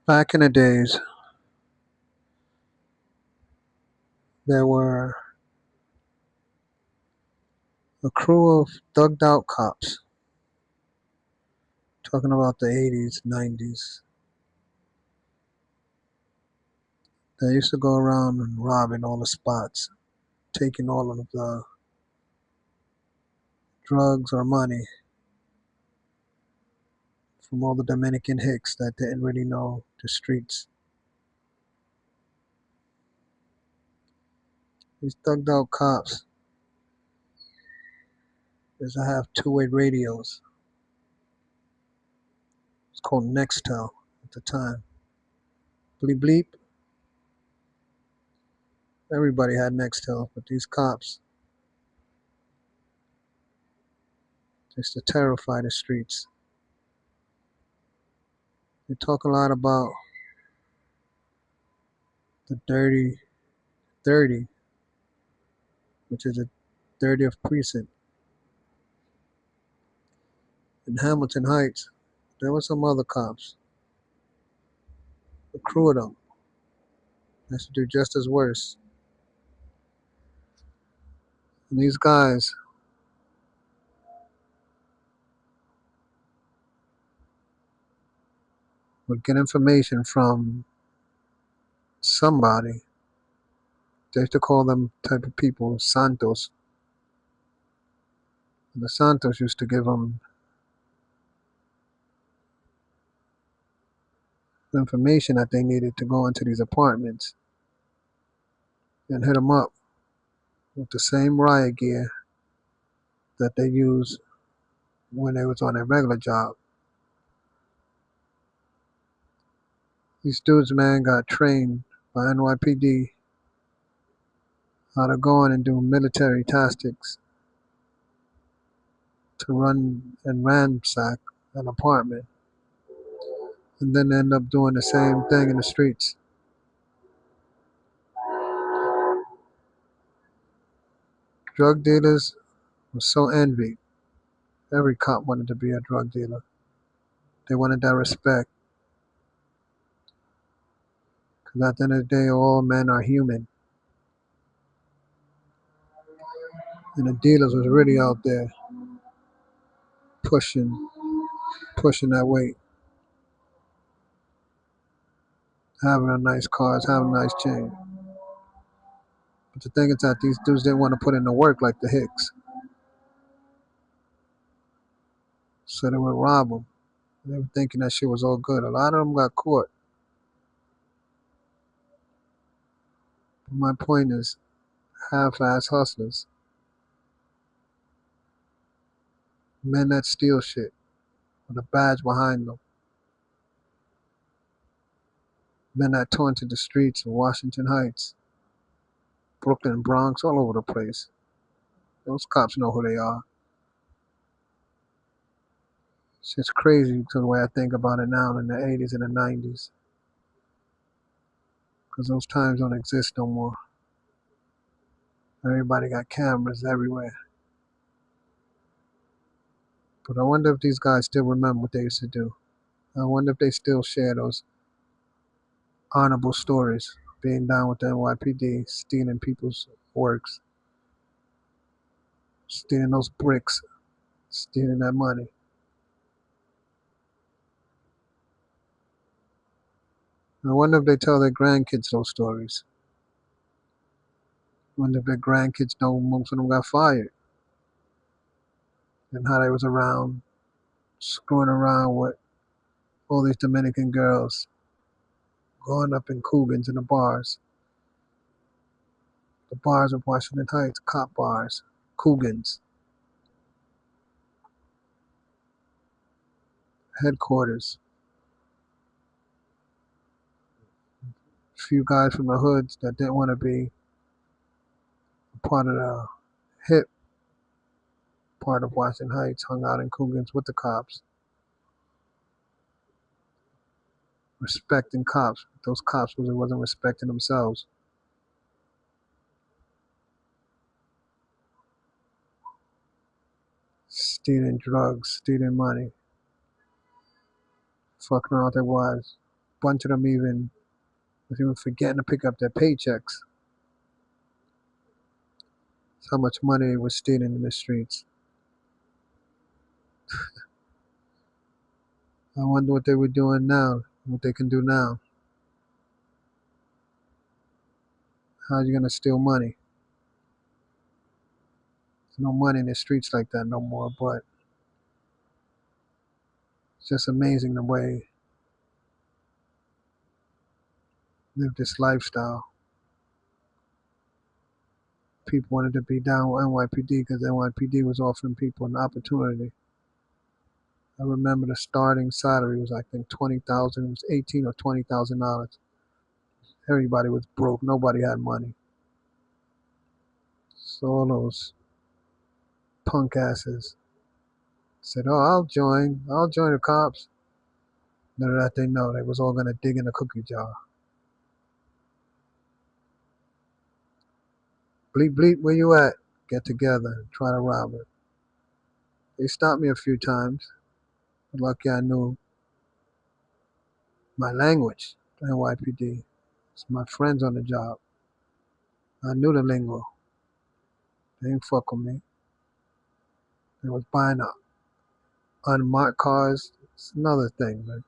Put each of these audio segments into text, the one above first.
Back in the days, there were a crew of thugged out cops, talking about the 80s, 90s, that used to go around and robbing all the spots, taking all of the drugs or money from all the Dominican hicks that didn't really know the streets. These thugged out cops used to have two-way radios. It's called Nextel at the time. Bleep bleep. Everybody had Nextel, but these cops used to terrify the streets. They talk a lot about the dirty 30, which is the 30th precinct in Hamilton Heights. There were some other cops, a crew of them, that should do just as worse. And these guys would get information from somebody. They used to call them type of people Santos. And the Santos used to give them the information that they needed to go into these apartments and hit them up with the same riot gear that they used when they was on their regular job. These dudes, man, got trained by NYPD how to go in and do military tactics to run and ransack an apartment and then end up doing the same thing in the streets. Drug dealers were so envied. Every cop wanted to be a drug dealer. They wanted that respect. Because at the end of the day, all men are human. And the dealers was really out there pushing, pushing that weight, having a nice cars, having a nice chain. But the thing is that these dudes didn't want to put in the work like the Hicks. So they would rob them. They were thinking that shit was all good. A lot of them got caught. But my point is, half-ass hustlers, men that steal shit with a badge behind them, men that taunted the streets of Washington Heights, Brooklyn, Bronx, all over the place. Those cops know who they are. It's just crazy to the way I think about it now in the 80s and the 90s. Because those times don't exist no more. Everybody got cameras everywhere. But I wonder if these guys still remember what they used to do. I wonder if they still share those honorable stories, being down with the NYPD, stealing people's works, stealing those bricks, stealing that money. I wonder if they tell their grandkids those stories. I wonder if their grandkids know most of them got fired and how they was around, screwing around with all these Dominican girls, going up in Cubans in the bars of Washington Heights, cop bars, Cubans, headquarters. A few guys from the hoods that didn't want to be a part of the hip part of Washington Heights hung out in Cubans with the cops, respecting cops. Those cops wasn't respecting themselves. Stealing drugs, stealing money, fucking around with their wives. bunch of them even was even forgetting to pick up their paychecks. That's how much money they were stealing in the streets. I wonder what they were doing now, what they can do now. How are you gonna steal money? There's no money in the streets like that no more, but it's just amazing the way they live this lifestyle. People wanted to be down with NYPD because NYPD was offering people an opportunity. I remember the starting salary was I think 20,000. It was 18 or $20,000. Everybody was broke. Nobody had money. So all those punk asses said, "Oh, I'll join the cops." Little that they know, they was all gonna dig in a cookie jar. Bleep bleep, where you at? Get together and try to rob it. They stopped me a few times. Lucky I knew my language, NYPD. It's my friends on the job. I knew the lingo. They didn't fuck with me. They was buying unmarked cars. It's another thing, man.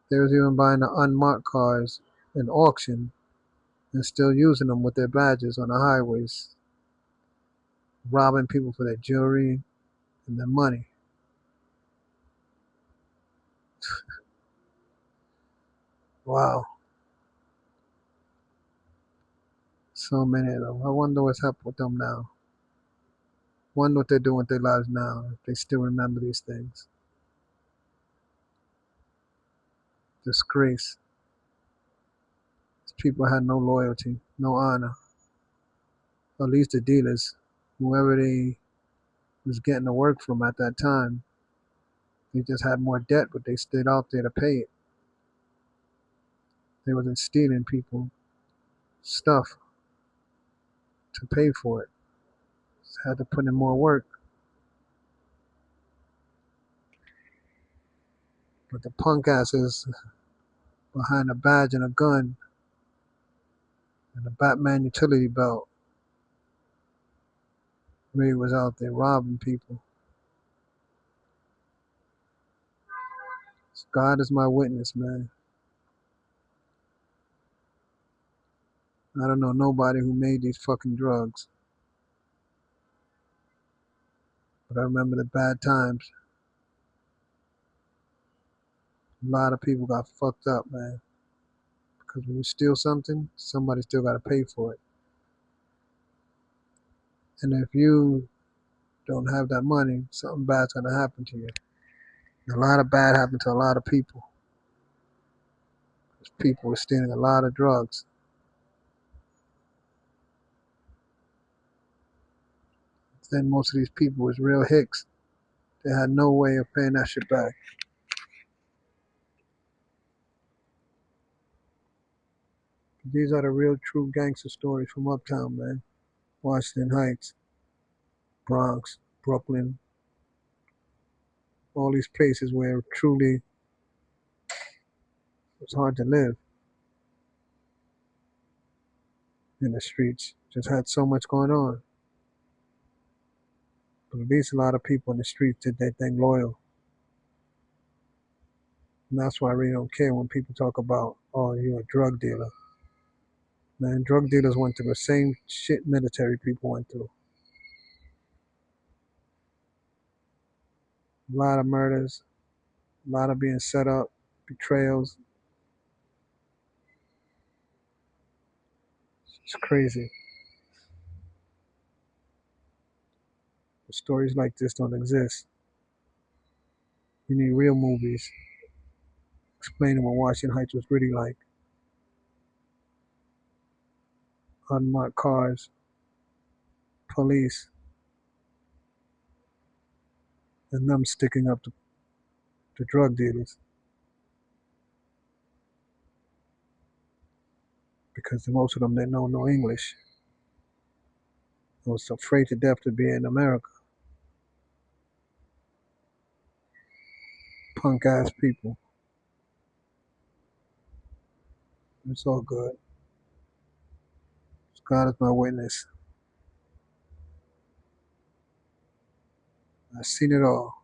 They was even buying the unmarked cars in auction and still using them with their badges on the highways, robbing people for their jewelry and their money. Wow, so many of them. I wonder what's happened with them now. Wonder what they're doing with their lives now, if they still remember these things. Disgrace. These people had no loyalty, no honor. At least the dealers, whoever they was getting the work from at that time, they just had more debt, but they stayed out there to pay it. They wasn't stealing people stuff to pay for it. Just had to put in more work. But the punk asses behind a badge and a gun and a Batman utility belt really was out there robbing people. God is my witness, man. I don't know nobody who made these fucking drugs. But I remember the bad times. A lot of people got fucked up, man. Because when you steal something, somebody still got to pay for it. And if you don't have that money, something bad's going to happen to you. A lot of bad happened to a lot of people. People were stealing a lot of drugs. Then most of these people was real hicks. They had no way of paying that shit back. These are the real true gangster stories from Uptown, man. Washington Heights, Bronx, Brooklyn, all these places where truly it was hard to live in the streets. Just had so much going on. But at least a lot of people in the streets did their thing loyal. And that's why I really don't care when people talk about, oh, you're a drug dealer. Man, drug dealers went through the same shit military people went through. A lot of murders, a lot of being set up, betrayals. It's crazy. But stories like this don't exist. We need real movies explaining what Washington Heights was really like. Unmarked cars, police, and them sticking up to drug dealers because most of them didn't know no English. They was afraid to death to be in America. Punk ass people. It's all good. God is my witness. I've seen it all.